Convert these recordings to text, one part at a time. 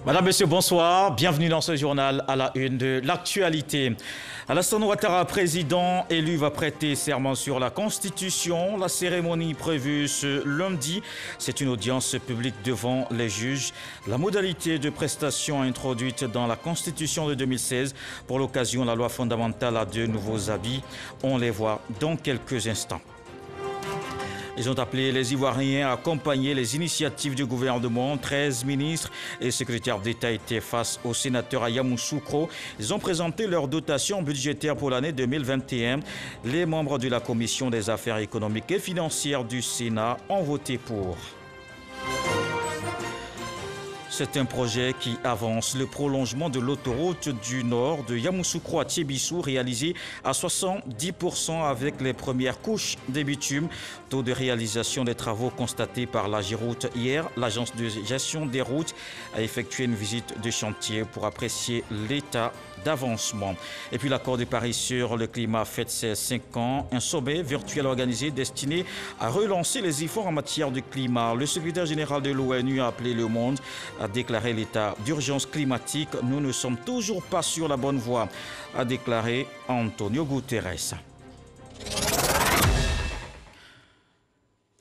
Madame, Monsieur, bonsoir. Bienvenue dans ce journal à la une de l'actualité. Alassane Ouattara, président élu, va prêter serment sur la Constitution. La cérémonie prévue ce lundi, c'est une audience publique devant les juges. La modalité de prestation introduite dans la Constitution de 2016. Pour l'occasion, la loi fondamentale a de nouveaux habits. On les voit dans quelques instants. Ils ont appelé les Ivoiriens à accompagner les initiatives du gouvernement. 13 ministres et secrétaires d'État étaient face au sénateur Yamoussoukro. Ils ont présenté leur dotation budgétaire pour l'année 2021. Les membres de la Commission des affaires économiques et financières du Sénat ont voté pour. C'est un projet qui avance. Le prolongement de l'autoroute du Nord de Yamoussoukro à Thiébissou, réalisé à 70% avec les premières couches de bitume. Taux de réalisation des travaux constatés par l'Agiroute hier. L'agence de gestion des routes a effectué une visite de chantier pour apprécier l'état d'avancement. Et puis l'accord de Paris sur le climat fête ses 5 ans. Un sommet virtuel organisé destiné à relancer les efforts en matière de climat. Le secrétaire général de l'ONU a appelé le monde à déclarer l'état d'urgence climatique. Nous ne sommes toujours pas sur la bonne voie, a déclaré Antonio Guterres.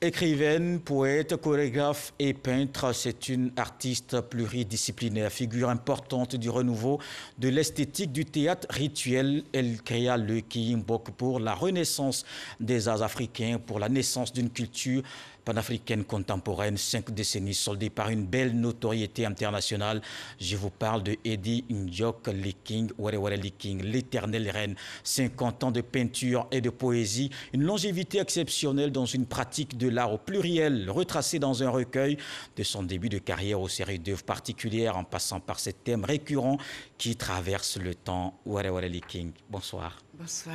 Écrivaine, poète, chorégraphe et peintre, c'est une artiste pluridisciplinaire, figure importante du renouveau de l'esthétique du théâtre rituel. Elle créa le Kiyimbok pour la renaissance des arts africains, pour la naissance d'une culture panafricaine contemporaine, 5 décennies soldées par une belle notoriété internationale. Je vous parle de Eddie N'Diok Liking, Were Liking, l'éternelle reine. 50 ans de peinture et de poésie, une longévité exceptionnelle dans une pratique de l'art au pluriel, retracée dans un recueil de son début de carrière aux séries d'œuvres particulières en passant par ces thèmes récurrents qui traversent le temps. Were Liking, bonsoir. Bonsoir.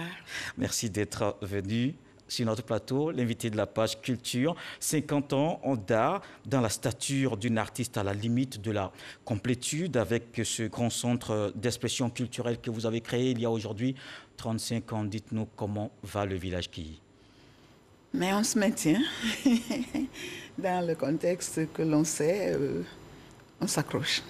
Merci d'être venu sur notre plateau, l'invité de la page Culture. 50 ans d'art dans la stature d'une artiste à la limite de la complétude avec ce grand centre d'expression culturelle que vous avez créé il y a aujourd'hui 35 ans. Dites-nous comment va le village Kiyi. Mais on se maintient dans le contexte que l'on sait, on s'accroche.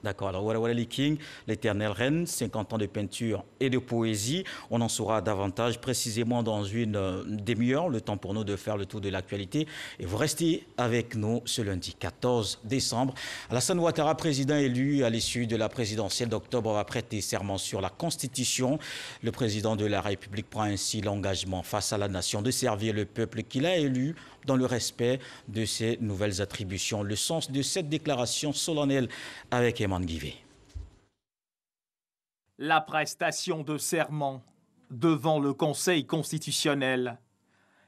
D'accord, alors Were Liking, l'éternelle reine, 50 ans de peinture et de poésie. On en saura davantage précisément dans une demi-heure, le temps pour nous de faire le tour de l'actualité. Et vous restez avec nous ce lundi 14 décembre. Alassane Ouattara, président élu à l'issue de la présidentielle d'octobre, va prêter serment sur la Constitution. Le président de la République prend ainsi l'engagement face à la nation de servir le peuple qu'il a élu dans le respect de ses nouvelles attributions. Le sens de cette déclaration solennelle avec Eman Guivé. La prestation de serment devant le Conseil constitutionnel.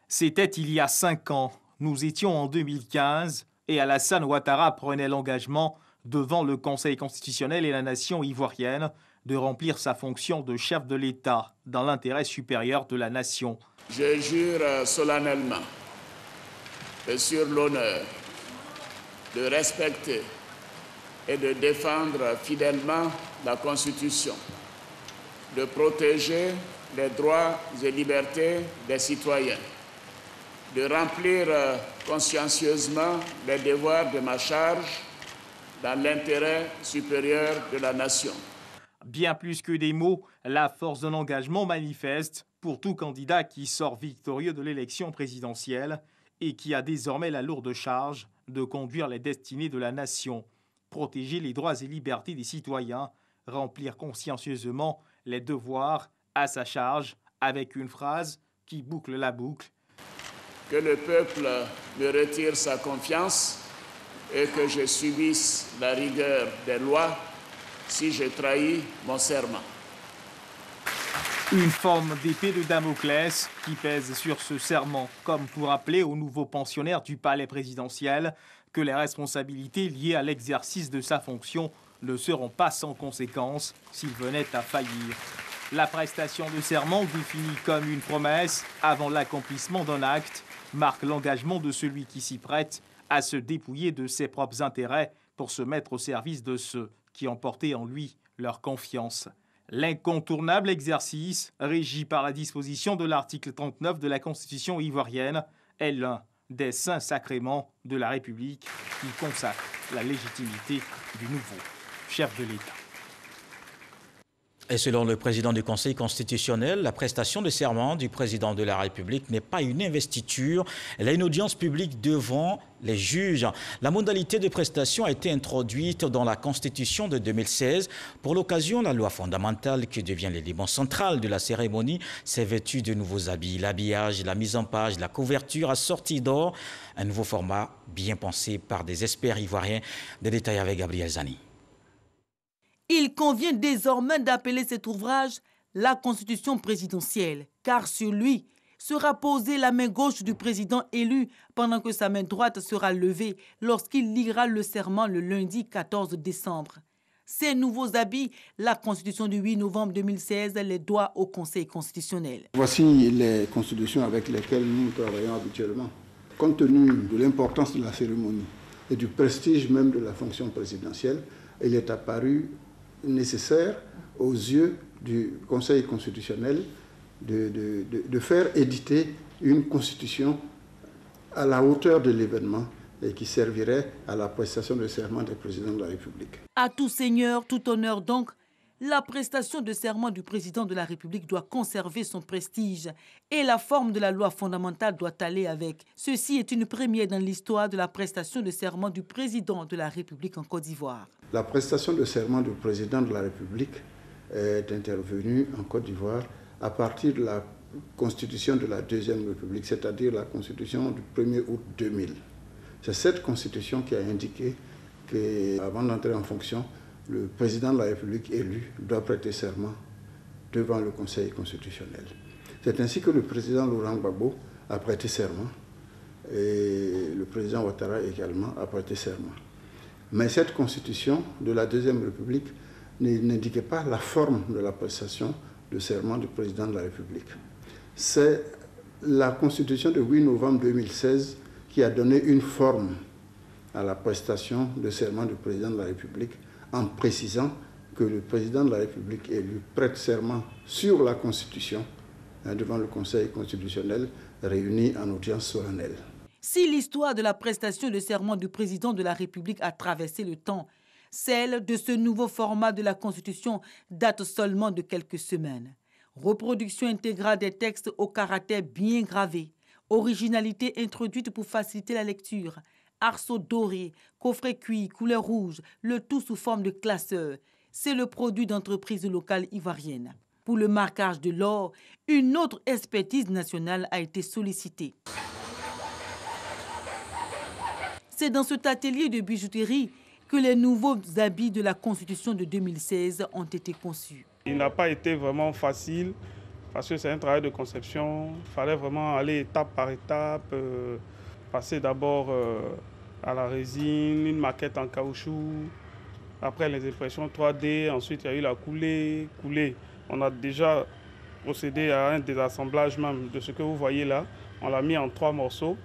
C'était il y a 5 ans. Nous étions en 2015 et Alassane Ouattara prenait l'engagement devant le Conseil constitutionnel et la nation ivoirienne de remplir sa fonction de chef de l'État dans l'intérêt supérieur de la nation. Je jure solennellement et sur l'honneur de respecter et de défendre fidèlement la Constitution, de protéger les droits et libertés des citoyens, de remplir consciencieusement les devoirs de ma charge dans l'intérêt supérieur de la nation. Bien plus que des mots, la force d'un engagement manifeste pour tout candidat qui sort victorieux de l'élection présidentielle et qui a désormais la lourde charge de conduire les destinées de la nation, protéger les droits et libertés des citoyens, remplir consciencieusement les devoirs à sa charge, avec une phrase qui boucle la boucle. Que le peuple me retire sa confiance et que je subisse la rigueur des lois si je trahis mon serment. Une forme d'épée de Damoclès qui pèse sur ce serment, comme pour rappeler aux nouveaux pensionnaires du palais présidentiel que les responsabilités liées à l'exercice de sa fonction ne seront pas sans conséquences s'il venait à faillir. La prestation de serment, définie comme une promesse avant l'accomplissement d'un acte, marque l'engagement de celui qui s'y prête à se dépouiller de ses propres intérêts pour se mettre au service de ceux qui ont porté en lui leur confiance. L'incontournable exercice, régi par la disposition de l'article 39 de la Constitution ivoirienne, est l'un des saints sacrements de la République qui consacre la légitimité du nouveau chef de l'État. Et selon le président du Conseil constitutionnel, la prestation de serment du président de la République n'est pas une investiture. Elle a une audience publique devant les juges. La modalité de prestation a été introduite dans la Constitution de 2016. Pour l'occasion, la loi fondamentale qui devient l'élément central de la cérémonie s'est vêtue de nouveaux habits. L'habillage, la mise en page, la couverture assortie d'or. Un nouveau format bien pensé par des experts ivoiriens. Des détails avec Gabriel Zani. Il convient désormais d'appeler cet ouvrage la Constitution présidentielle, car sur lui sera posée la main gauche du président élu pendant que sa main droite sera levée lorsqu'il lira le serment le lundi 14 décembre. Ces nouveaux habits, la Constitution du 8 novembre 2016 les doit au Conseil constitutionnel. Voici les constitutions avec lesquelles nous travaillons habituellement. Compte tenu de l'importance de la cérémonie et du prestige même de la fonction présidentielle, il est apparu nécessaire aux yeux du Conseil constitutionnel de faire éditer une constitution à la hauteur de l'événement et qui servirait à la prestation de serment du président de la République. À tout seigneur, tout honneur donc, la prestation de serment du président de la République doit conserver son prestige et la forme de la loi fondamentale doit aller avec. Ceci est une première dans l'histoire de la prestation de serment du président de la République en Côte d'Ivoire. La prestation de serment du président de la République est intervenue en Côte d'Ivoire à partir de la constitution de la Deuxième République, c'est-à-dire la constitution du 1er août 2000. C'est cette constitution qui a indiqué qu'avant d'entrer en fonction, le président de la République élu doit prêter serment devant le Conseil constitutionnel. C'est ainsi que le président Laurent Gbagbo a prêté serment et le président Ouattara également a prêté serment. Mais cette constitution de la Deuxième République n'indiquait pas la forme de la prestation de serment du président de la République. C'est la constitution de 8 novembre 2016 qui a donné une forme à la prestation de serment du président de la République en précisant que le président de la République élu prête serment sur la Constitution devant le Conseil constitutionnel réuni en audience solennelle. Si l'histoire de la prestation de serment du président de la République a traversé le temps, celle de ce nouveau format de la Constitution date seulement de quelques semaines. Reproduction intégrale des textes au caractère bien gravé, originalité introduite pour faciliter la lecture, arceaux dorés, coffrets cuits, couleur rouge, le tout sous forme de classeur. C'est le produit d'entreprises locales ivoiriennes. Pour le marquage de l'or, une autre expertise nationale a été sollicitée. C'est dans cet atelier de bijouterie que les nouveaux habits de la Constitution de 2016 ont été conçus. Il n'a pas été vraiment facile parce que c'est un travail de conception. Il fallait vraiment aller étape par étape, passer d'abord à la résine, une maquette en caoutchouc, après les impressions 3D, ensuite il y a eu la coulée. On a déjà procédé à un désassemblage même de ce que vous voyez là. On l'a mis en 3 morceaux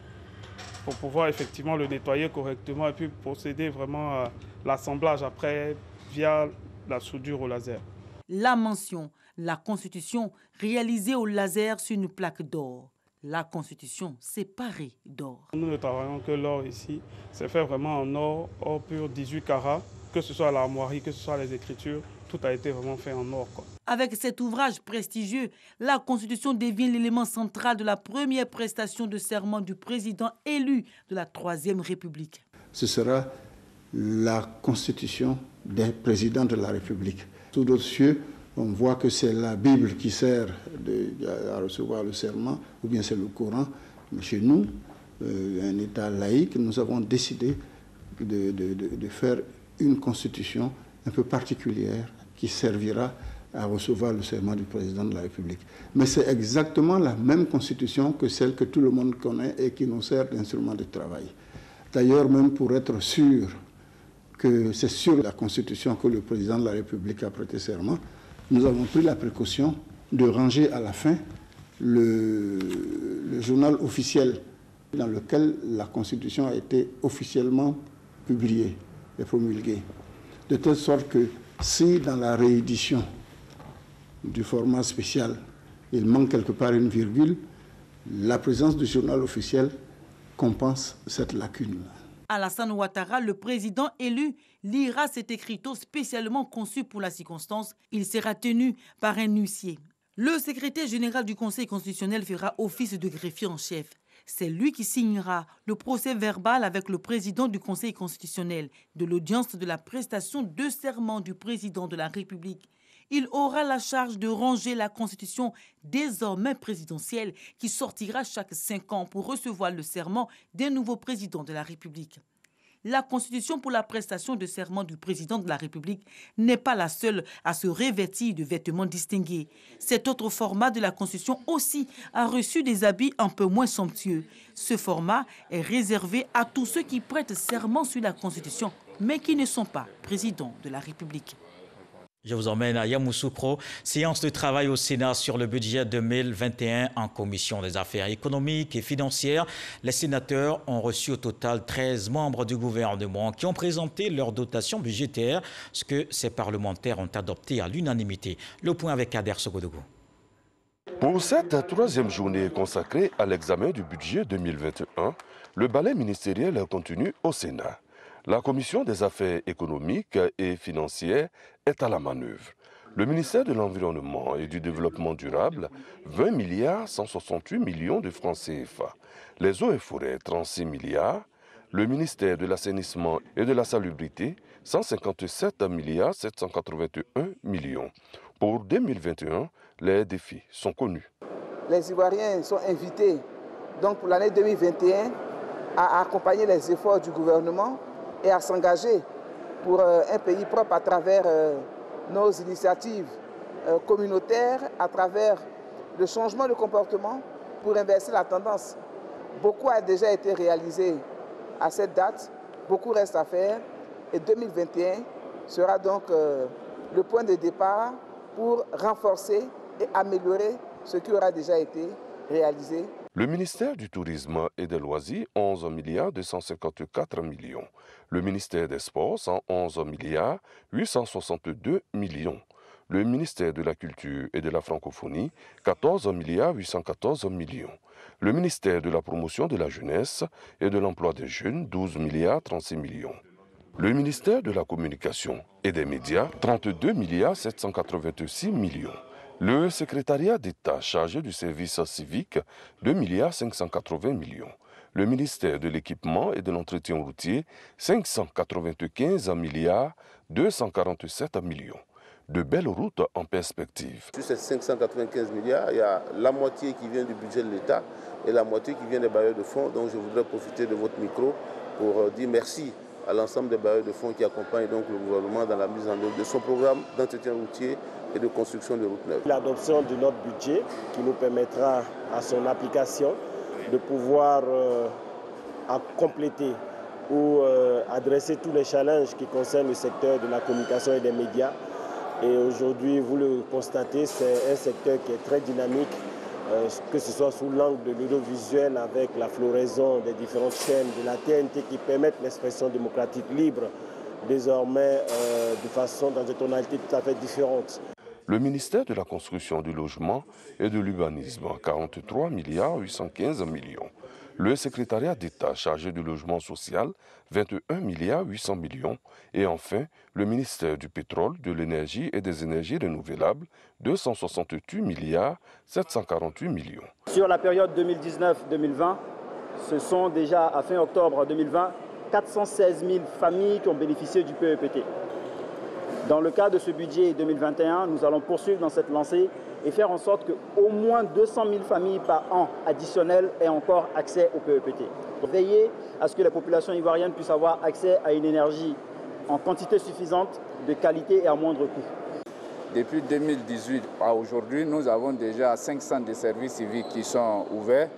pour pouvoir effectivement le nettoyer correctement et puis procéder vraiment à l'assemblage après via la soudure au laser. La mention, la Constitution réalisée au laser sur une plaque d'or. La Constitution séparée d'or. Nous ne travaillons que l'or ici. C'est fait vraiment en or pur 18 carats. Que ce soit l'armoirie, que ce soit les écritures, tout a été vraiment fait en or, quoi. Avec cet ouvrage prestigieux, la Constitution devient l'élément central de la première prestation de serment du président élu de la Troisième République. Ce sera la Constitution des présidents de la République. Sous d'autres cieux, on voit que c'est la Bible qui sert à recevoir le serment, ou bien c'est le Coran. Mais chez nous, un État laïque, nous avons décidé de faire une constitution un peu particulière qui servira à recevoir le serment du président de la République. Mais c'est exactement la même constitution que celle que tout le monde connaît et qui nous sert d'instrument de travail. D'ailleurs, même pour être sûr que c'est sur la constitution que le président de la République a prêté serment, nous avons pris la précaution de ranger à la fin le journal officiel dans lequel la Constitution a été officiellement publiée et promulguée. De telle sorte que si dans la réédition du format spécial, il manque quelque part une virgule, la présence du journal officiel compense cette lacune. Alassane Ouattara, le président élu, lira cet écriteau spécialement conçu pour la circonstance. Il sera tenu par un huissier. Le secrétaire général du Conseil constitutionnel fera office de greffier en chef. C'est lui qui signera le procès verbal avec le président du Conseil constitutionnel de l'audience de la prestation de serment du président de la République. Il aura la charge de ranger la Constitution désormais présidentielle qui sortira chaque 5 ans pour recevoir le serment d'un nouveau président de la République. La Constitution pour la prestation de serment du président de la République n'est pas la seule à se revêtir de vêtements distingués. Cet autre format de la Constitution aussi a reçu des habits un peu moins somptueux. Ce format est réservé à tous ceux qui prêtent serment sur la Constitution, mais qui ne sont pas présidents de la République. Je vous emmène à Yamoussoukro, séance de travail au Sénat sur le budget 2021 en commission des affaires économiques et financières. Les sénateurs ont reçu au total 13 membres du gouvernement qui ont présenté leur dotation budgétaire, ce que ces parlementaires ont adopté à l'unanimité. Le point avec Kader Sogodougou. Pour cette troisième journée consacrée à l'examen du budget 2021, le balai ministériel continue au Sénat. La commission des affaires économiques et financières est à la manœuvre. Le ministère de l'Environnement et du Développement durable, 20 milliards 168 millions de francs CFA. Les eaux et forêts, 36 milliards. Le ministère de l'Assainissement et de la Salubrité, 157 milliards 781 millions. Pour 2021, les défis sont connus. Les Ivoiriens sont invités donc pour l'année 2021 à accompagner les efforts du gouvernement et à s'engager pour un pays propre à travers nos initiatives communautaires, à travers le changement de comportement pour inverser la tendance. Beaucoup a déjà été réalisé à cette date, beaucoup reste à faire et 2021 sera donc le point de départ pour renforcer et améliorer ce qui aura déjà été réalisé. Le ministère du Tourisme et des Loisirs, 11 milliards 254 millions. Le ministère des Sports, 111 milliards 862 millions. Le ministère de la Culture et de la Francophonie, 14 milliards 814 millions. Le ministère de la Promotion de la Jeunesse et de l'Emploi des Jeunes, 12 milliards 36 millions. Le ministère de la Communication et des Médias, 32 milliards 786 millions. Le secrétariat d'État chargé du service civique, 2 milliards 580 millions. Le ministère de l'Équipement et de l'Entretien routier, 595 milliards 247 millions. De belles routes en perspective. Sur ces 595 milliards, il y a la moitié qui vient du budget de l'État et la moitié qui vient des bailleurs de fonds. Donc je voudrais profiter de votre micro pour dire merci à l'ensemble des bailleurs de fonds qui accompagnent donc le gouvernement dans la mise en œuvre de son programme d'entretien routier et de construction de routes neuves. L'adoption de notre budget qui nous permettra à son application de pouvoir compléter ou adresser tous les challenges qui concernent le secteur de la communication et des médias. Et aujourd'hui, vous le constatez, c'est un secteur qui est très dynamique, que ce soit sous l'angle de l'audiovisuel avec la floraison des différentes chaînes de la TNT qui permettent l'expression démocratique libre, désormais dans des tonalités tout à fait différentes. Le ministère de la Construction, du Logement et de l'Urbanisme, 43 milliards 815 millions. Le secrétariat d'État chargé du logement social, 21 milliards 800 millions. Et enfin, le ministère du Pétrole, de l'Énergie et des Énergies renouvelables, 268 milliards 748 millions. Sur la période 2019-2020, ce sont déjà, à fin octobre 2020, 416 000 familles qui ont bénéficié du PEPT. Dans le cadre de ce budget 2021, nous allons poursuivre dans cette lancée et faire en sorte qu'au moins 200 000 familles par an additionnelles aient encore accès au PEPT. Pour veiller à ce que les populations ivoiriennes puissent avoir accès à une énergie en quantité suffisante, de qualité et à moindre coût. Depuis 2018 à aujourd'hui, nous avons déjà 5 centres de services civiques qui sont ouverts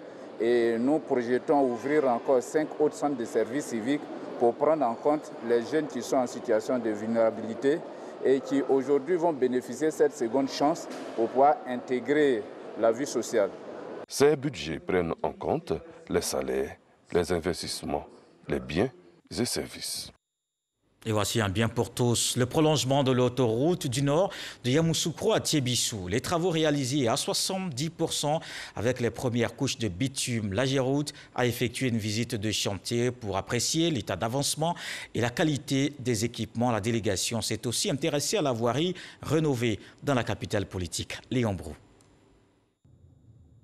et nous projetons ouvrir encore 5 autres centres de services civiques pour prendre en compte les jeunes qui sont en situation de vulnérabilité et qui aujourd'hui vont bénéficier de cette seconde chance pour pouvoir intégrer la vie sociale. Ces budgets prennent en compte les salaires, les investissements, les biens et services. Et voici un bien pour tous. Le prolongement de l'autoroute du Nord de Yamoussoukro à Tiébissou. Les travaux réalisés à 70% avec les premières couches de bitume. l'Ageroute a effectué une visite de chantier pour apprécier l'état d'avancement et la qualité des équipements. La délégation s'est aussi intéressée à la voirie rénovée dans la capitale politique. Léon Brou.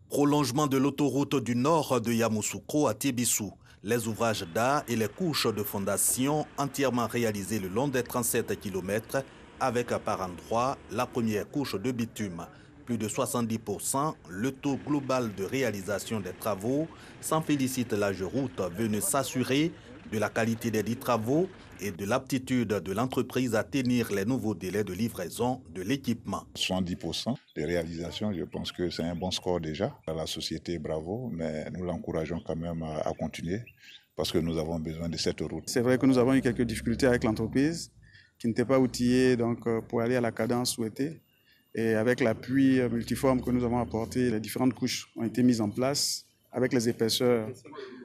Prolongement de l'autoroute du Nord de Yamoussoukro à Tiébissou. Les ouvrages d'art et les couches de fondation entièrement réalisés le long des 37 km avec par endroit la première couche de bitume. Plus de 70%, le taux global de réalisation des travaux. S'en félicite l'Ageroute venu s'assurer de la qualité des dits travaux et de l'aptitude de l'entreprise à tenir les nouveaux délais de livraison de l'équipement. 70% de réalisation, je pense que c'est un bon score déjà. La société, bravo, mais nous l'encourageons quand même à continuer parce que nous avons besoin de cette route. C'est vrai que nous avons eu quelques difficultés avec l'entreprise qui n'était pas outillée pour aller à la cadence souhaitée. Et avec l'appui multiforme que nous avons apporté, les différentes couches ont été mises en place avec les épaisseurs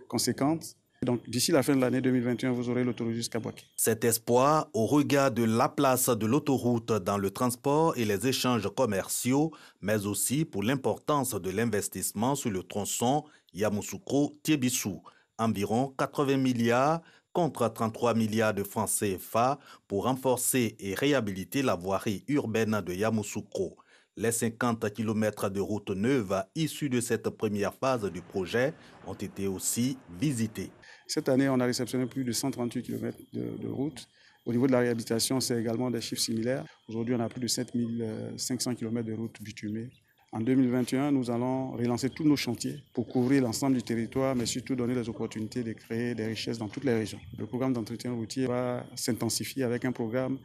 conséquentes. Donc, d'ici la fin de l'année 2021, vous aurez l'autoroute jusqu'à Boaké. Cet espoir, au regard de la place de l'autoroute dans le transport et les échanges commerciaux, mais aussi pour l'importance de l'investissement sur le tronçon Yamoussoukro-Tiébissou. Environ 80 milliards contre 33 milliards de francs CFA pour renforcer et réhabiliter la voirie urbaine de Yamoussoukro. Les 50 km de route neuve issus de cette première phase du projet ont été aussi visités. Cette année, on a réceptionné plus de 138 km de route. Au niveau de la réhabilitation, c'est également des chiffres similaires. Aujourd'hui, on a plus de 7500 km de route bitumée. En 2021, nous allons relancer tous nos chantiers pour couvrir l'ensemble du territoire, mais surtout donner les opportunités de créer des richesses dans toutes les régions. Le programme d'entretien routier va s'intensifier avec un programme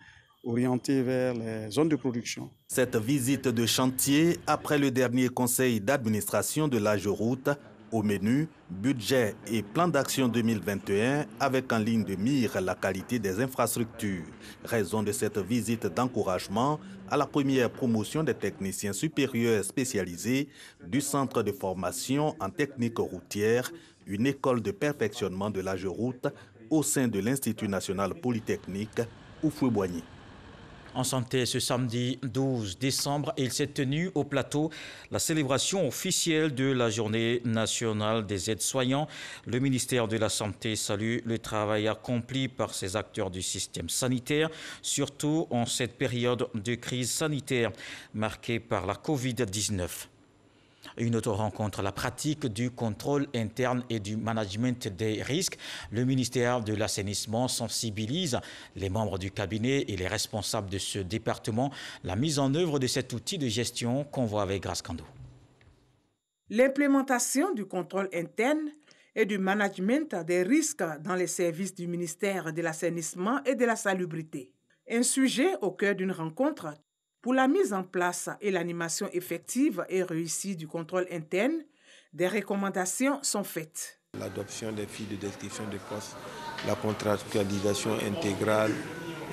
orienté vers les zones de production. Cette visite de chantier, après le dernier conseil d'administration de l'Ageroute, au menu, budget et plan d'action 2021 avec en ligne de mire la qualité des infrastructures. Raison de cette visite d'encouragement à la première promotion des techniciens supérieurs spécialisés du centre de formation en technique routière, une école de perfectionnement de l'Ageroute au sein de l'Institut national polytechnique Houphouët-Boigny. En santé, ce samedi 12 décembre, il s'est tenu au plateau la célébration officielle de la Journée nationale des aides-soignants. Le ministère de la Santé salue le travail accompli par ces acteurs du système sanitaire, surtout en cette période de crise sanitaire marquée par la Covid-19. Une autre rencontre, la pratique du contrôle interne et du management des risques. Le ministère de l'Assainissement sensibilise les membres du cabinet et les responsables de ce département. La mise en œuvre de cet outil de gestion qu'on voit avec Grace Kando. L'implémentation du contrôle interne et du management des risques dans les services du ministère de l'Assainissement et de la Salubrité. Un sujet au cœur d'une rencontre pour la mise en place et l'animation effective et réussie du contrôle interne, des recommandations sont faites. L'adoption des fiches de description de poste, la contractualisation intégrale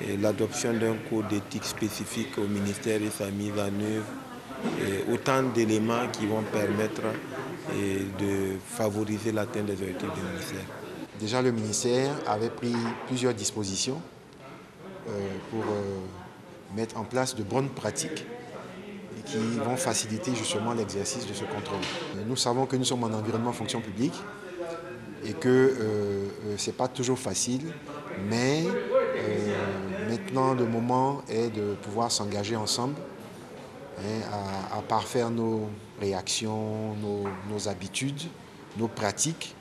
et l'adoption d'un code d'éthique spécifique au ministère et sa mise en œuvre, et autant d'éléments qui vont permettre de favoriser l'atteinte des objectifs du ministère. Déjà, le ministère avait pris plusieurs dispositions pour mettre en place de bonnes pratiques qui vont faciliter justement l'exercice de ce contrôle. Nous savons que nous sommes en environnement fonction publique et que ce n'est pas toujours facile, mais maintenant le moment est de pouvoir s'engager ensemble à parfaire nos réactions, nos habitudes, nos pratiques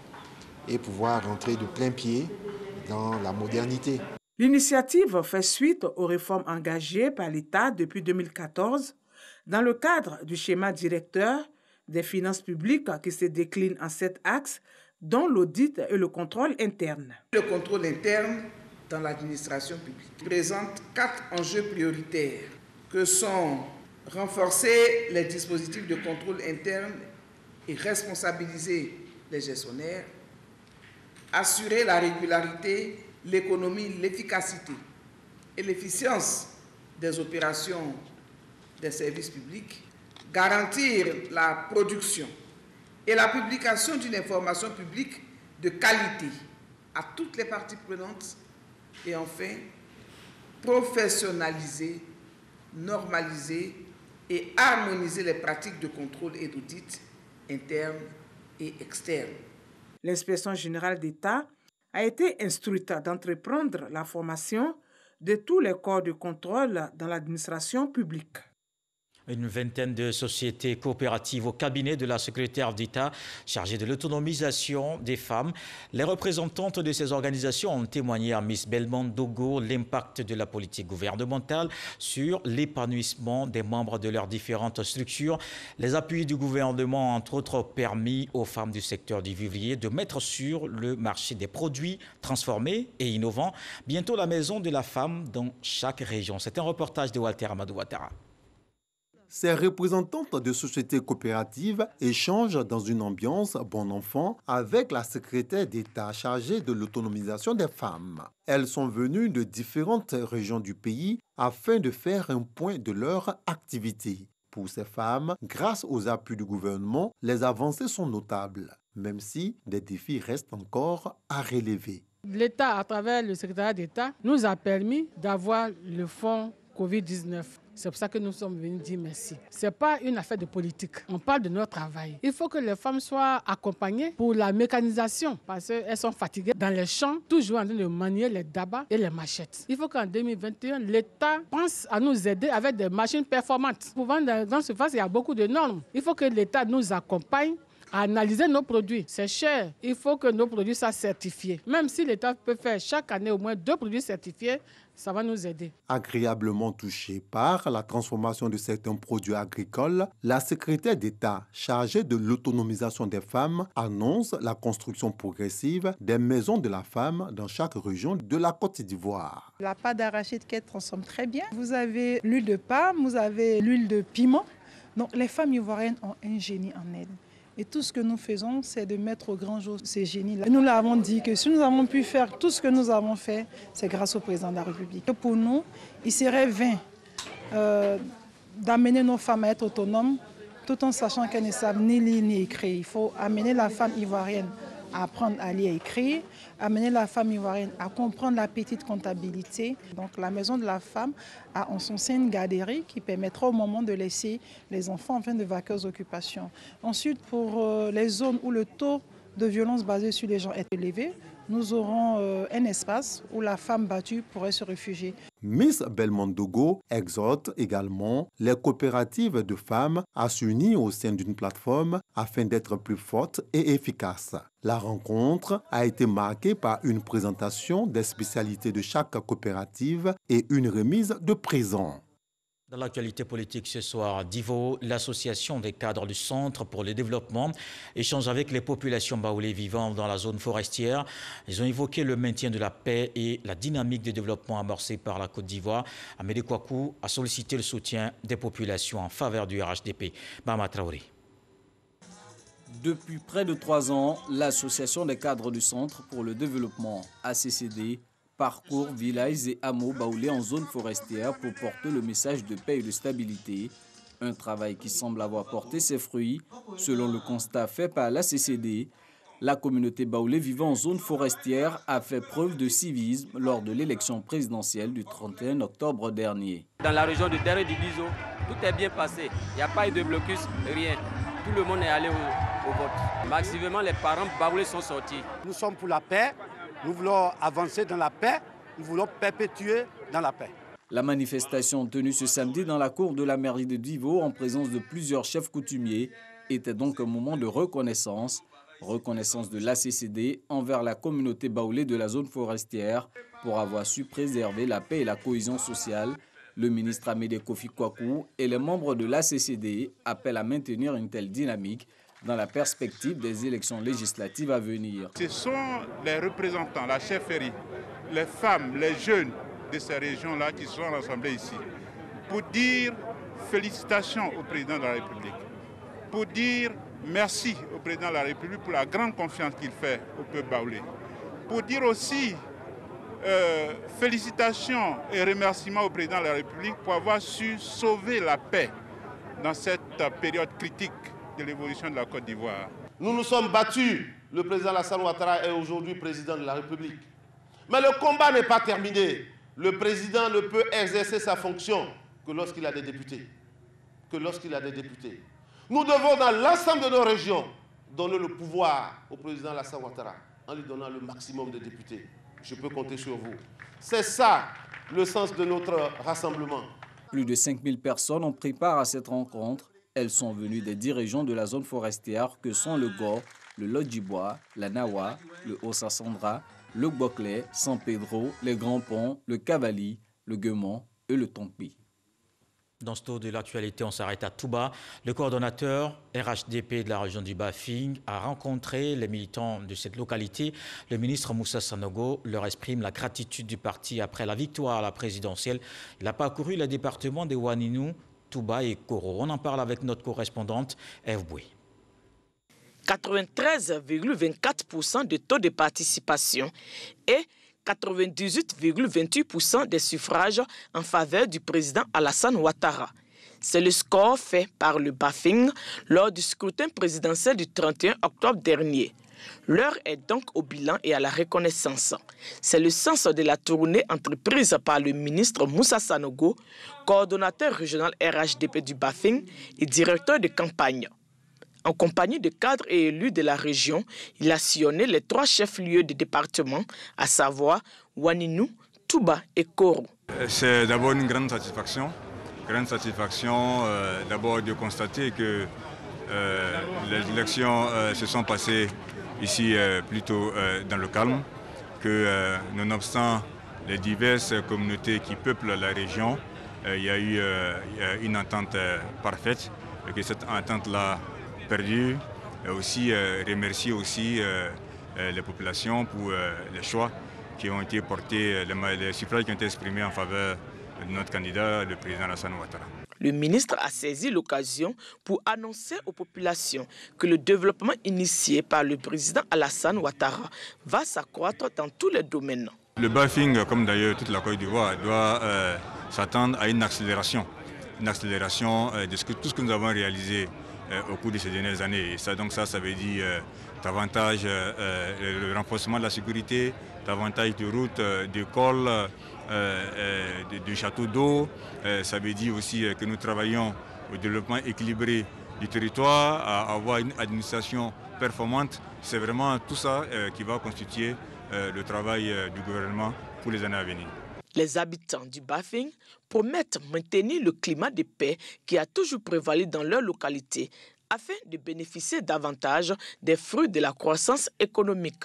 et pouvoir rentrer de plein pied dans la modernité. L'initiative fait suite aux réformes engagées par l'État depuis 2014 dans le cadre du schéma directeur des finances publiques qui se décline en 7 axes, dont l'audit et le contrôle interne. Le contrôle interne dans l'administration publique présente 4 enjeux prioritaires que sont renforcer les dispositifs de contrôle interne et responsabiliser les gestionnaires, assurer la régularité, l'économie, l'efficacité et l'efficience des opérations des services publics, garantir la production et la publication d'une information publique de qualité à toutes les parties prenantes et enfin professionnaliser, normaliser et harmoniser les pratiques de contrôle et d'audit internes et externes. L'inspection générale d'État a été instruite d'entreprendre la formation de tous les corps de contrôle dans l'administration publique. Une vingtaine de sociétés coopératives au cabinet de la secrétaire d'État chargée de l'autonomisation des femmes. Les représentantes de ces organisations ont témoigné à Miss Belmondo l'impact de la politique gouvernementale sur l'épanouissement des membres de leurs différentes structures. Les appuis du gouvernement ont entre autres permis aux femmes du secteur du vivrier de mettre sur le marché des produits transformés et innovants. Bientôt la maison de la femme dans chaque région. C'est un reportage de Walter Amadou Ouattara. Ces représentantes de sociétés coopératives échangent dans une ambiance bon enfant avec la secrétaire d'État chargée de l'autonomisation des femmes. Elles sont venues de différentes régions du pays afin de faire un point de leur activité. Pour ces femmes, grâce aux appuis du gouvernement, les avancées sont notables, même si des défis restent encore à relever. L'État, à travers le secrétariat d'État, nous a permis d'avoir le fonds Covid-19. C'est pour ça que nous sommes venus dire merci. Ce n'est pas une affaire de politique. On parle de notre travail. Il faut que les femmes soient accompagnées pour la mécanisation parce qu'elles sont fatiguées dans les champs, toujours en train de manier les dabas et les machettes. Il faut qu'en 2021, l'État pense à nous aider avec des machines performantes. Pour vendre dans ce phase, il y a beaucoup de normes. Il faut que l'État nous accompagne à analyser nos produits. C'est cher. Il faut que nos produits soient certifiés. Même si l'État peut faire chaque année au moins 2 produits certifiés, ça va nous aider. Agréablement touchée par la transformation de certains produits agricoles, la secrétaire d'État chargée de l'autonomisation des femmes annonce la construction progressive des maisons de la femme dans chaque région de la Côte d'Ivoire. La pâte d'arachide qu'elle transforme très bien. Vous avez l'huile de palme, vous avez l'huile de piment. Donc les femmes ivoiriennes ont un génie en elles. Et tout ce que nous faisons, c'est de mettre au grand jour ces génies-là. Nous l'avons dit que si nous avons pu faire tout ce que nous avons fait, c'est grâce au président de la République. Et pour nous, il serait vain d'amener nos femmes à être autonomes, tout en sachant qu'elles ne savent ni lire ni écrire. Il faut amener la femme ivoirienne à apprendre à lire et écrire, amener la femme ivoirienne à comprendre la petite comptabilité. Donc la maison de la femme a en son sein une garderie qui permettra au moment de laisser les enfants en fin de vaquer aux occupations. Ensuite, pour les zones où le taux de violence basé sur les gens est élevé, nous aurons un espace où la femme battue pourrait se réfugier. Miss Belmondo exhorte également les coopératives de femmes à s'unir au sein d'une plateforme afin d'être plus fortes et efficaces. La rencontre a été marquée par une présentation des spécialités de chaque coopérative et une remise de présents. Dans l'actualité politique ce soir, Divo, l'association des cadres du Centre pour le développement, échange avec les populations baoulées vivant dans la zone forestière. Ils ont évoqué le maintien de la paix et la dynamique de développement amorcée par la Côte d'Ivoire. Amédée Kouakou a sollicité le soutien des populations en faveur du RHDP. Bama Traoré. Depuis près de 3 ans, l'association des cadres du Centre pour le développement, ACCD, parcourt villages et hameaux baoulés en zone forestière pour porter le message de paix et de stabilité. Un travail qui semble avoir porté ses fruits, selon le constat fait par l'ACCD. La communauté baoulée vivant en zone forestière a fait preuve de civisme lors de l'élection présidentielle du 31 octobre dernier. Dans la région de Deré-Dibizo, tout est bien passé. Il n'y a pas eu de blocus, rien. Tout le monde est allé au vote. Massivement, les parents baoulés sont sortis. Nous sommes pour la paix. Nous voulons avancer dans la paix, nous voulons perpétuer dans la paix. La manifestation tenue ce samedi dans la cour de la mairie de Divo en présence de plusieurs chefs coutumiers était donc un moment de reconnaissance. Reconnaissance de l'ACCD envers la communauté baoulée de la zone forestière pour avoir su préserver la paix et la cohésion sociale. Le ministre Amédée Kofi Kouakou et les membres de l'ACCD appellent à maintenir une telle dynamique dans la perspective des élections législatives à venir. Ce sont les représentants, la chefferie, les femmes, les jeunes de ces régions-là qui sont rassemblés ici pour dire félicitations au président de la République, pour dire merci au président de la République pour la grande confiance qu'il fait au peuple baoulé, pour dire aussi félicitations et remerciements au président de la République pour avoir su sauver la paix dans cette période critique de l'évolution de la Côte d'Ivoire. Nous nous sommes battus. Le président Alassane Ouattara est aujourd'hui président de la République. Mais le combat n'est pas terminé. Le président ne peut exercer sa fonction que lorsqu'il a des députés. Nous devons, dans l'ensemble de nos régions, donner le pouvoir au président Alassane Ouattara en lui donnant le maximum de députés. Je peux compter sur vous. C'est ça le sens de notre rassemblement. Plus de 5000 personnes ont pris part à cette rencontre. Elles sont venues des 10 régions de la zone forestière que sont le Gor, le Lodjibois, la Nawa, le Haut-Sassandra, le Boclé, San Pedro, les Grands Ponts, le Cavali, le Guemont et le Tompi. Dans ce tour de l'actualité, on s'arrête à Touba. Le coordonnateur RHDP de la région du Bafing a rencontré les militants de cette localité. Le ministre Moussa Sanogo leur exprime la gratitude du parti après la victoire à la présidentielle. Il a parcouru les départements de Ouaninu, Touba et Koro. On en parle avec notre correspondante Eve Boué. 93,24% de taux de participation et 98,28% des suffrages en faveur du président Alassane Ouattara. C'est le score fait par le Bafing lors du scrutin présidentiel du 31 octobre dernier. L'heure est donc au bilan et à la reconnaissance. C'est le sens de la tournée entreprise par le ministre Moussa Sanogo, coordonnateur régional RHDP du Bafing et directeur de campagne. En compagnie de cadres et élus de la région, il a sillonné les 3 chefs-lieux du département, à savoir Ouaninu, Touba et Koro. C'est d'abord une grande satisfaction d'abord de constater que les élections se sont passées ici plutôt dans le calme, que nonobstant les diverses communautés qui peuplent la région, il y a eu une entente parfaite et que cette entente-là perdu, aussi remercier aussi les populations pour les choix qui ont été portés, les suffrages qui ont été exprimés en faveur de notre candidat, le président Alassane Ouattara. Le ministre a saisi l'occasion pour annoncer aux populations que le développement initié par le président Alassane Ouattara va s'accroître dans tous les domaines. Le Bafing, comme d'ailleurs toute la Côte d'Ivoire, doit s'attendre à une accélération de tout ce que nous avons réalisé au cours de ces dernières années. Et ça, donc ça veut dire davantage le renforcement de la sécurité, davantage de routes, d'écoles, de châteaux d'eau. Ça veut dire aussi que nous travaillons au développement équilibré du territoire, à avoir une administration performante. C'est vraiment tout ça qui va constituer le travail du gouvernement pour les années à venir. Les habitants du Bafing promettent maintenir le climat de paix qui a toujours prévalu dans leur localité afin de bénéficier davantage des fruits de la croissance économique.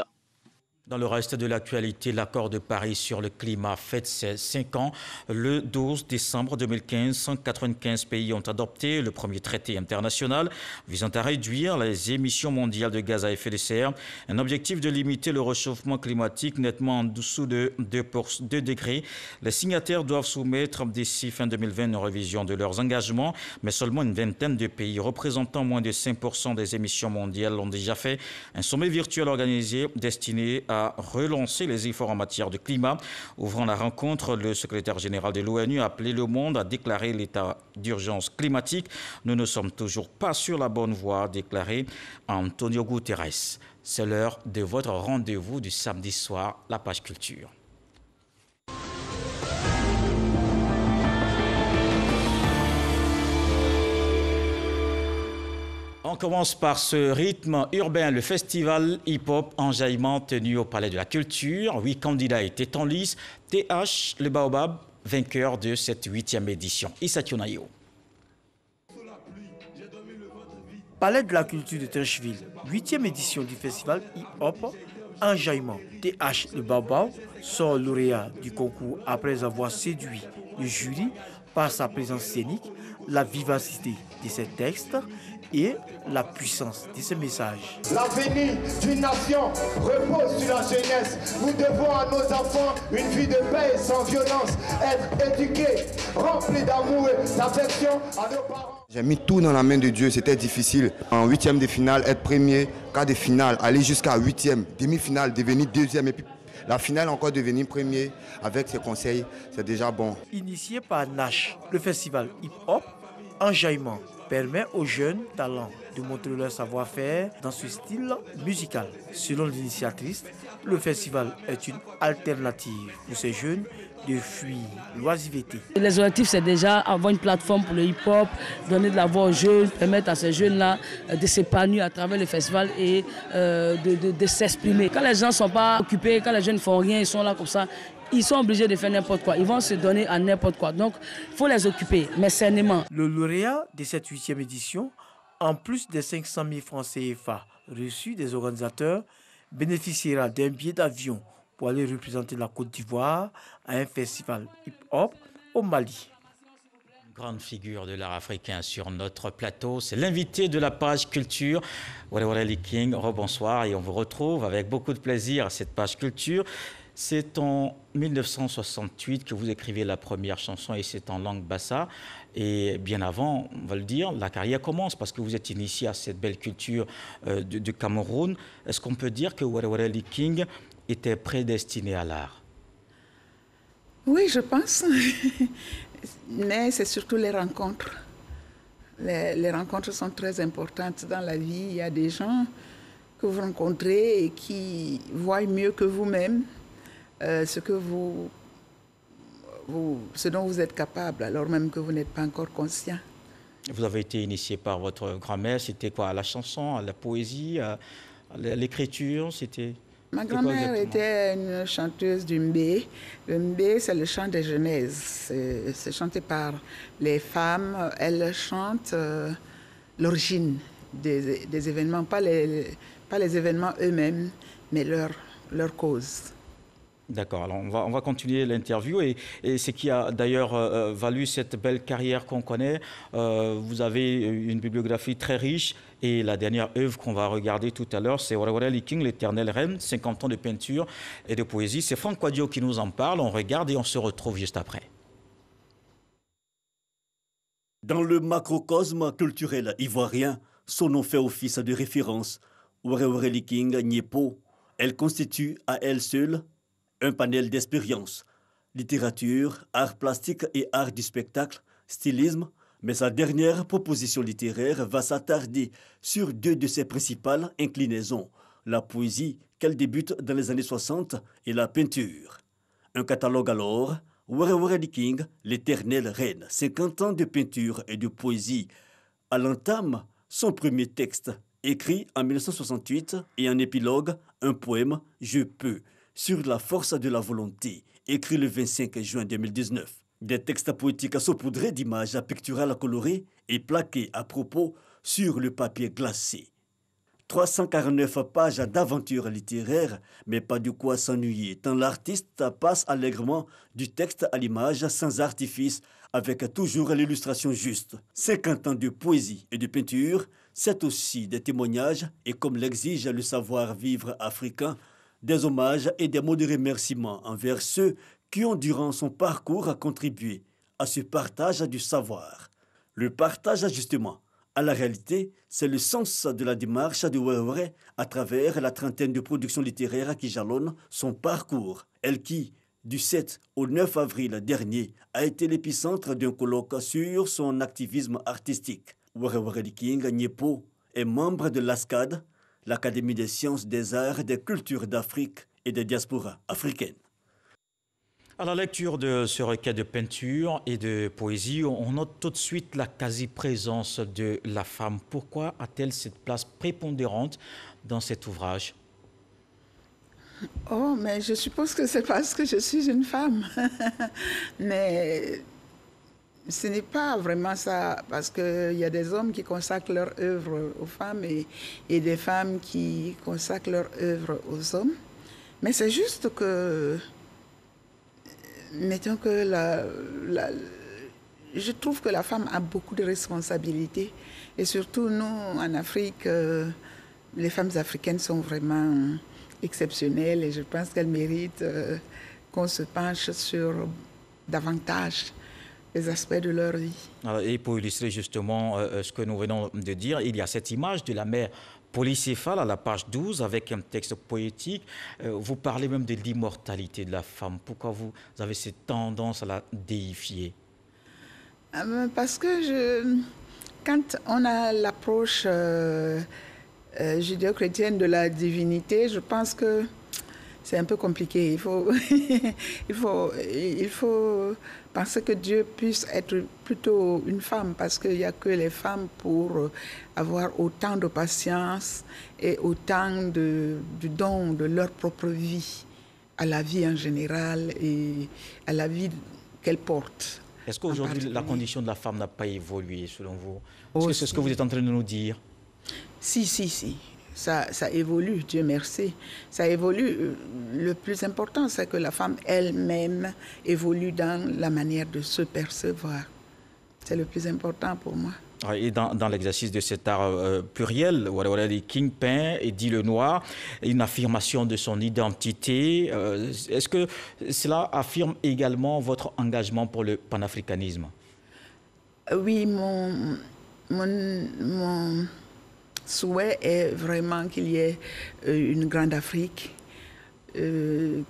Dans le reste de l'actualité, l'accord de Paris sur le climat fête ses 5 ans. Le 12 décembre 2015, 195 pays ont adopté le premier traité international visant à réduire les émissions mondiales de gaz à effet de serre. Un objectif de limiter le réchauffement climatique nettement en dessous de 2 degrés. Les signataires doivent soumettre d'ici fin 2020 une révision de leurs engagements, mais seulement une vingtaine de pays représentant moins de 5% des émissions mondiales l'ont déjà fait. Un sommet virtuel organisé destiné à relancer les efforts en matière de climat. Ouvrant la rencontre, le secrétaire général de l'ONU a appelé le monde à déclarer l'état d'urgence climatique. Nous ne sommes toujours pas sur la bonne voie, a déclaré Antonio Guterres. C'est l'heure de votre rendez-vous du samedi soir, la page culture. On commence par ce rythme urbain, le festival hip-hop Enjaillement tenu au Palais de la Culture. 8 candidats étaient en lice. TH, le Baobab, vainqueur de cette 8e édition. Issa Tionayo. Palais de la Culture de Trincheville, 8e édition du festival hip-hop Enjaillement. TH, le Baobab, sort lauréat du concours après avoir séduit le jury par sa présence scénique, la vivacité de ses textes et la puissance de ce message. L'avenir d'une nation repose sur la jeunesse. Nous devons à nos enfants une vie de paix sans violence, être éduqués, remplis d'amour et d'affection à nos parents. J'ai mis tout dans la main de Dieu, c'était difficile. En 8e de finale, être premier, quart de finale, aller jusqu'à 8e, demi-finale, devenir 2e et puis la finale encore devenir premier avec ses conseils, c'est déjà bon. Initié par Nash, le festival hip-hop Enjaillement permet aux jeunes talents de montrer leur savoir-faire dans ce style musical. Selon l'initiatrice, le festival est une alternative pour ces jeunes de fuir l'oisiveté. Les objectifs, c'est déjà avoir une plateforme pour le hip-hop, donner de la voix aux jeunes, permettre à ces jeunes-là de s'épanouir à travers le festival et de s'exprimer. Quand les gens ne sont pas occupés, quand les jeunes ne font rien, ils sont là comme ça, ils sont obligés de faire n'importe quoi. Ils vont se donner à n'importe quoi. Donc, il faut les occuper, mais sainement. Le lauréat de cette 8e édition, en plus des 500 000 francs CFA reçus des organisateurs, bénéficiera d'un billet d'avion pour aller représenter la Côte d'Ivoire à un festival hip-hop au Mali. Une grande figure de l'art africain sur notre plateau, c'est l'invité de la page culture, Wale King. Rebonsoir et on vous retrouve avec beaucoup de plaisir à cette page culture. C'est en 1968 que vous écrivez la première chanson et c'est en langue bassa. Et bien avant, on va le dire, la carrière commence parce que vous êtes initié à cette belle culture du Cameroun. Est-ce qu'on peut dire que Wale King était prédestiné à l'art? Oui, je pense. Mais c'est surtout les rencontres. Les rencontres sont très importantes dans la vie. Il y a des gens que vous rencontrez et qui voient mieux que vous-même ce dont vous êtes capable, alors même que vous n'êtes pas encore conscient. Vous avez été initié par votre grand-mère, c'était quoi? À la chanson, à la poésie, à l'écriture, c'était... Ma grand-mère était une chanteuse du mbé. Le mbé, c'est le chant des genèses. C'est chanté par les femmes. Elles chantent l'origine des événements, pas les événements eux-mêmes, mais leur cause. D'accord, alors on va continuer l'interview et ce qui a d'ailleurs valu cette belle carrière qu'on connaît. Vous avez une bibliographie très riche et la dernière œuvre qu'on va regarder tout à l'heure, c'est Wale King, l'éternelle reine, 50 ans de peinture et de poésie. C'est Franck Quadio qui nous en parle, on regarde et on se retrouve juste après. Dans le macrocosme culturel ivoirien, son nom fait office de référence. Wale King Nyepo, elle constitue à elle seule un panel d'expériences, littérature, art plastique et art du spectacle, stylisme, mais sa dernière proposition littéraire va s'attarder sur deux de ses principales inclinaisons, la poésie qu'elle débute dans les années 60 et la peinture. Un catalogue alors, Wale King, l'éternelle reine, 50 ans de peinture et de poésie. À l'entame, son premier texte, écrit en 1968 et en épilogue, un poème « Je peux », sur la force de la volonté, écrit le 25 juin 2019. Des textes poétiques saupoudrés d'images picturales colorées et plaqués à propos sur le papier glacé. 349 pages d'aventures littéraires, mais pas de quoi s'ennuyer, tant l'artiste passe allègrement du texte à l'image sans artifice, avec toujours l'illustration juste. 50 ans de poésie et de peinture, c'est aussi des témoignages et, comme l'exige le savoir-vivre africain, des hommages et des mots de remerciement envers ceux qui ont, durant son parcours, contribué à ce partage du savoir. Le partage, justement, à la réalité, c'est le sens de la démarche de Wale à travers la trentaine de productions littéraires qui jalonnent son parcours. Elle qui, du 7 au 9 avril dernier, a été l'épicentre d'un colloque sur son activisme artistique. Wale King Nyepo est membre de l'ASCAD, l'Académie des sciences, des arts et des cultures d'Afrique et des diasporas africaines. À la lecture de ce recueil de peinture et de poésie, on note tout de suite la quasi-présence de la femme. Pourquoi a-t-elle cette place prépondérante dans cet ouvrage? Oh, mais je suppose que c'est parce que je suis une femme. Mais ce n'est pas vraiment ça, parce qu'il y a des hommes qui consacrent leur œuvre aux femmes et des femmes qui consacrent leur œuvre aux hommes. Mais c'est juste que, mettons que je trouve que la femme a beaucoup de responsabilités. Et surtout, nous, en Afrique, les femmes africaines sont vraiment exceptionnelles et je pense qu'elles méritent qu'on se penche sur davantage les aspects de leur vie. Et pour illustrer justement ce que nous venons de dire, il y a cette image de la mère polycéphale à la page 12 avec un texte poétique. Vous parlez même de l'immortalité de la femme. Pourquoi vous avez cette tendance à la déifier? Parce que quand on a l'approche judéo-chrétienne de la divinité, je pense que c'est un peu compliqué. Il faut, il faut penser que Dieu puisse être plutôt une femme, parce qu'il n'y a que les femmes pour avoir autant de patience et autant du don de leur propre vie à la vie en général et à la vie qu'elles portent. Est-ce qu'aujourd'hui, la condition de la femme n'a pas évolué, selon vous? Est-ce que c'est ce que vous êtes en train de nous dire? Si. Ça évolue, Dieu merci. Ça évolue. Le plus important, c'est que la femme elle-même évolue dans la manière de se percevoir. C'est le plus important pour moi. Et dans l'exercice de cet art pluriel, les Kingpin et dit le noir, une affirmation de son identité, est-ce que cela affirme également votre engagement pour le panafricanisme? Oui, mon souhait est vraiment qu'il y ait une grande Afrique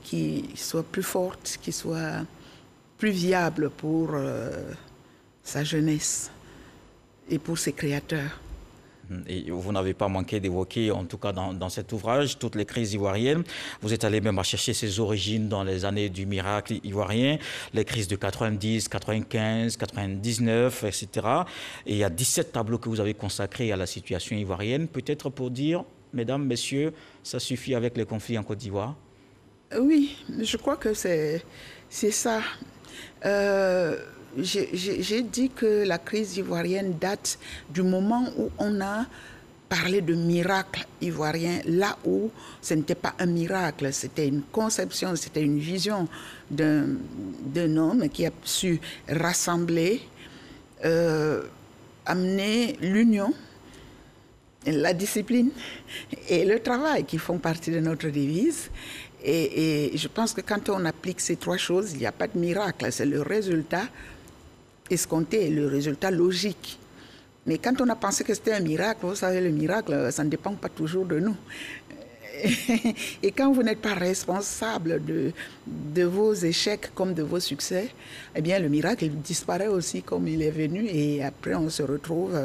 qui soit plus forte, qui soit plus viable pour sa jeunesse et pour ses créateurs. Et vous n'avez pas manqué d'évoquer, en tout cas dans cet ouvrage, toutes les crises ivoiriennes. Vous êtes allé même à chercher ses origines dans les années du miracle ivoirien, les crises de 90, 95, 99, etc. Et il y a 17 tableaux que vous avez consacrés à la situation ivoirienne, peut-être pour dire, mesdames, messieurs, ça suffit avec les conflits en Côte d'Ivoire? Oui, je crois que c'est ça. J'ai dit que la crise ivoirienne date du moment où on a parlé de miracle ivoirien, là où ce n'était pas un miracle, c'était une conception, c'était une vision d'un homme qui a su rassembler, amener l'union, la discipline et le travail qui font partie de notre devise. Et je pense que quand on applique ces trois choses, il n'y a pas de miracle, c'est le résultat escompté, le résultat logique. Mais quand on a pensé que c'était un miracle, vous savez, le miracle, ça ne dépend pas toujours de nous. Et quand vous n'êtes pas responsable de vos échecs comme de vos succès, eh bien le miracle il disparaît aussi comme il est venu et après on se retrouve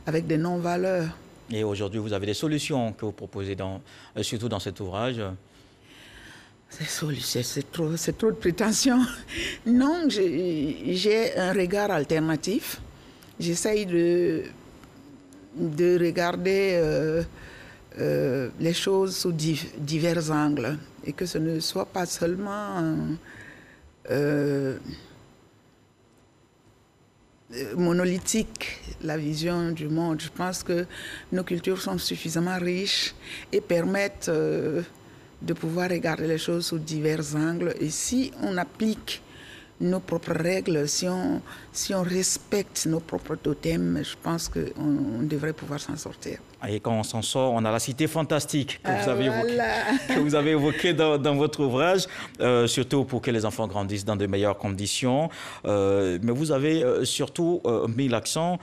avec des non-valeurs. Et aujourd'hui, vous avez des solutions que vous proposez, surtout dans cet ouvrage? C'est trop de prétention. Non, j'ai un regard alternatif. J'essaye de regarder les choses sous divers angles et que ce ne soit pas seulement monolithique, la vision du monde. Je pense que nos cultures sont suffisamment riches et permettent de pouvoir regarder les choses sous divers angles. Et si on applique nos propres règles, si on respecte nos propres totems, je pense qu'on devrait pouvoir s'en sortir. Et quand on s'en sort, on a la cité fantastique que vous avez évoquée dans votre ouvrage, surtout pour que les enfants grandissent dans de meilleures conditions. Mais vous avez surtout mis l'accent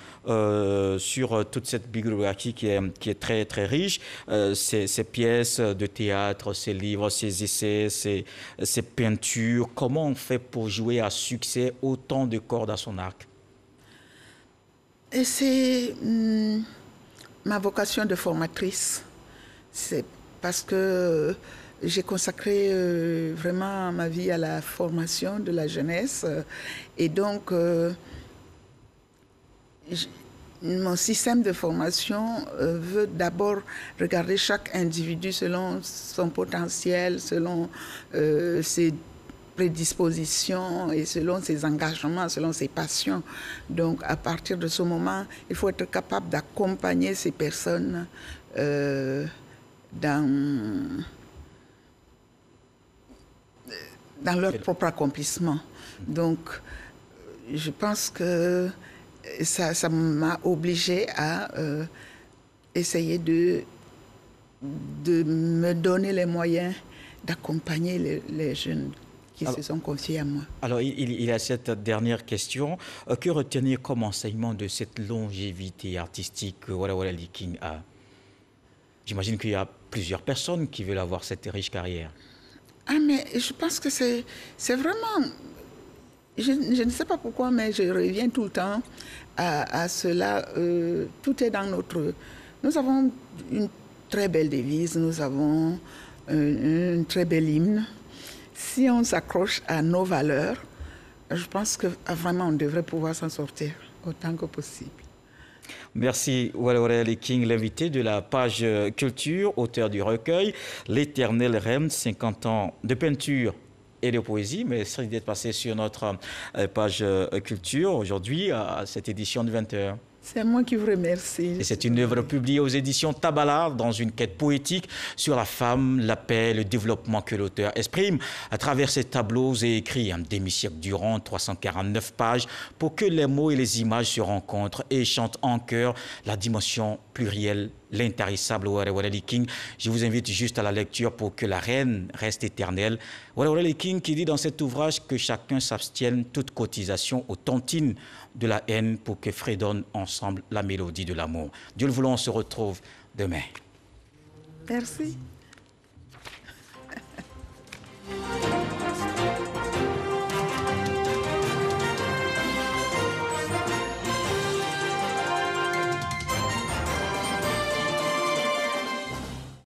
sur toute cette bibliographie qui est très, très riche. Ces pièces de théâtre, ces livres, ces essais, ces peintures. Comment on fait pour jouer à succès autant de cordes à son arc? Et c'est ma vocation de formatrice. C'est parce que j'ai consacré vraiment ma vie à la formation de la jeunesse. Et donc, mon système de formation veut d'abord regarder chaque individu selon son potentiel, selon ses prédispositions et selon ses engagements, selon ses passions. Donc, à partir de ce moment, il faut être capable d'accompagner ces personnes dans leur propre accomplissement. Donc, je pense que ça m'a obligée à essayer de me donner les moyens d'accompagner les jeunes qui se sont confiés à moi. Alors, il y a cette dernière question. Que retenir comme enseignement de cette longévité artistique que Walla Walla King a? J'imagine qu'il y a plusieurs personnes qui veulent avoir cette riche carrière. Ah, mais je pense que c'est vraiment... Je ne sais pas pourquoi, mais je reviens tout le temps à cela. Tout est dans notre... Nous avons une très belle devise. Nous avons un très bel hymne. Si on s'accroche à nos valeurs, je pense que vraiment on devrait pouvoir s'en sortir autant que possible. Merci Wale King, l'invité de la page culture, auteur du recueil L'éternelle reine, 50 ans de peinture et de poésie, mais ça d'être passé sur notre page culture aujourd'hui à cette édition de 20h. C'est moi qui vous remercie. Et c'est une œuvre publiée aux éditions Tabala dans une quête poétique sur la femme, la paix, le développement que l'auteur exprime à travers ses tableaux et écrits un demi-siècle durant, 349 pages, pour que les mots et les images se rencontrent et chantent en chœur la dimension plurielle, l'intarissable Wale King. Je vous invite juste à la lecture pour que la reine reste éternelle. Wale King qui dit dans cet ouvrage que chacun s'abstienne toute cotisation aux tontines de la haine pour que fredonne ensemble la mélodie de l'amour. Dieu le voulant, on se retrouve demain. Merci.